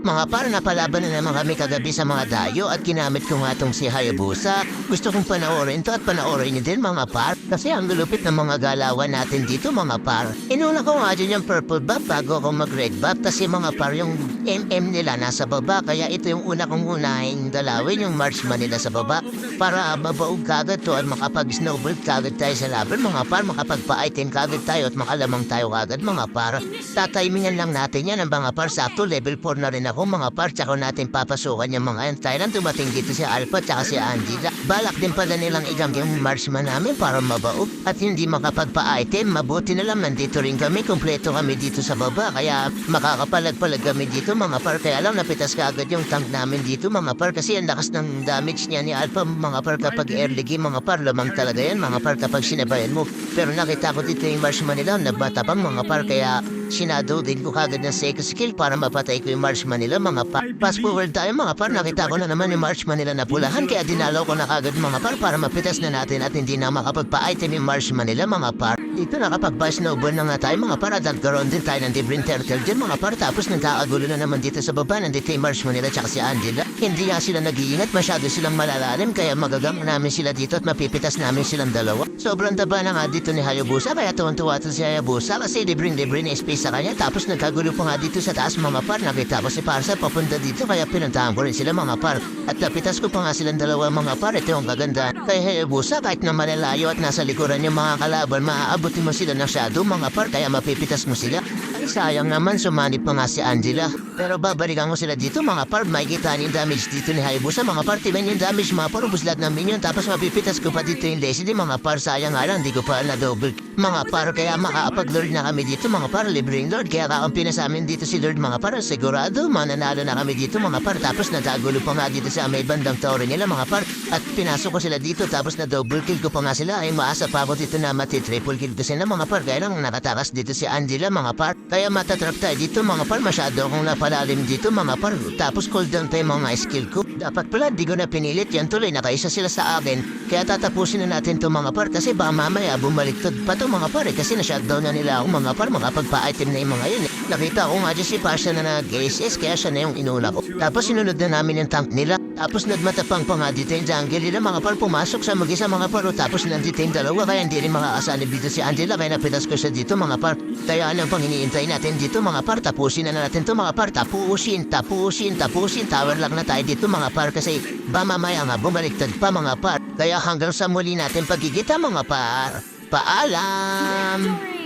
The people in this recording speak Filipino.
Mga par, napalaban na naman kami kagabi sa mga dayo at ginamit ko nga tong si Hayabusa. Gusto kong panoorin to at panoorin niyo din mga par kasi ang lulupit ng mga galawan natin dito mga par. Inuna ko nga dyan yung purple buff bago ako mag-red buff kasi mga par yung MM nila nasa baba kaya ito yung una kong unahin dalawin yung marksman nila sa baba para mabaog kagad to at makapag-snowball kagad tayo sa laban mga par, makapagpa-item kagad tayo at makalamang tayo kagad mga par. Tatimingan lang natin yan ang mga par, sakto level 4 na rin ako mga par, tsaka natin papasukan yung mga yan. Thailand dumating dito si Alpha tsaka si Angela. Balak din pala nilang igang yung marksman namin para mabaog at hindi makapagpa-item. Mabuti na lang nandito rin kami, kompleto kami dito sa baba kaya makakapalag-palag kami dito mga par. Kaya lang napitas ka agad yung tank namin dito mga par kasi ang lakas ng damage niya ni Alpha mga par kapag early game mga par. Lamang talaga yan mga par kapag sinabayan mo. Pero nakita ko dito yung marksman nila, nagbatapang mga par kaya sinado din ko kagad ng second skill para mapatay ko yung marksman nila mga par. Fast forward tayo mga par, nakita ko na naman yung marksman nila na pulahan kaya dinalaw ko na kagad mga par para mapitas na natin at hindi na makapagpa-item yung marksman nila mga par. Dito nakapag-snowball na nga tayo mga par at nagkaroon din tayo ng different turtle dyan mga par tapos nagkakagulo na naman dito sa baba nandito yung marksman nila tsaka si Angela. Hindi nga sila nag-iingat, masyado silang malalalim kaya magagang namin sila dito at mapipitas namin silang dalawa. Sobrang taba na nga dito ni Hayabusa kaya tuwan-tuwa to si Hayabusa kasi libreng-libre na space sa kanya tapos nagkagulo pa nga dito sa taas mga par. Nakita ko si Parsa papunta dito kaya pinuntahan ko rin sila mga par at napitas ko pa nga silang dalawa mga par. Ito yung kagandahan kay Hayabusa, kahit na malalayo at nasa likuran yung mga kalaban maaabutin mo sila ng shadow mga par kaya mapipitas mo sila. Ay sayang naman sumanip pa nga si Angela pero babalikan ko sila dito mga par. May kita yung damage dito ni Hayabusa mga par, timen yung damage mga par, ubus lahat ng minion tapos mapipitas ko pa dito yung Leslie mga par. Sayang nga lang di ko pa na double mga par kaya makakapag-lord na kami dito mga par, libreng lord kaya kakampi na sa amin dito si Lord mga par. Sigurado mananalo na kami dito mga par tapos natagulo pa nga dito sa may bandang tower nila mga par at pinasok ko sila dito tapos na double kill ko pa nga sila. Ay maasa pa ako dito na mati-triple kill ko sila mga par kaya lang nakatakas dito si Angela mga par kaya matatrap tayo dito mga par. Masyado akong napalalim dito mga par tapos cooldown pa yung mga skill ko. Dapat pala di ko na pinilit yan, tuloy nakaisa sila sa akin kaya tatapusin na natin to mga par kasi baka mamaya bumaliktad pa to mga par kasi na-shutdown na nila ako mga par, makapagpa-item na yung mga yun Nakita ko nga dyan si Pasha na nag-SS kaya siya na yung inuna ko. Tapos sinunod na namin yung tank nila. Tapos nagmatapang pa nga dito yung jungle nila mga par, pumasok sa mag-isa mga par. Tapos nandito yung dalawa kaya hindi rin makakasanib dito si Angela kaya napitas ko siya dito mga par. Kaya anong pang iniintay natin dito mga par, tapusin na natin to mga par. Tapusin. Tower lang na tayo dito mga par kasi ba mamaya nga bumaliktad pa mga par. Kaya hanggang sa muli natin pagkikita mga par. Paalam!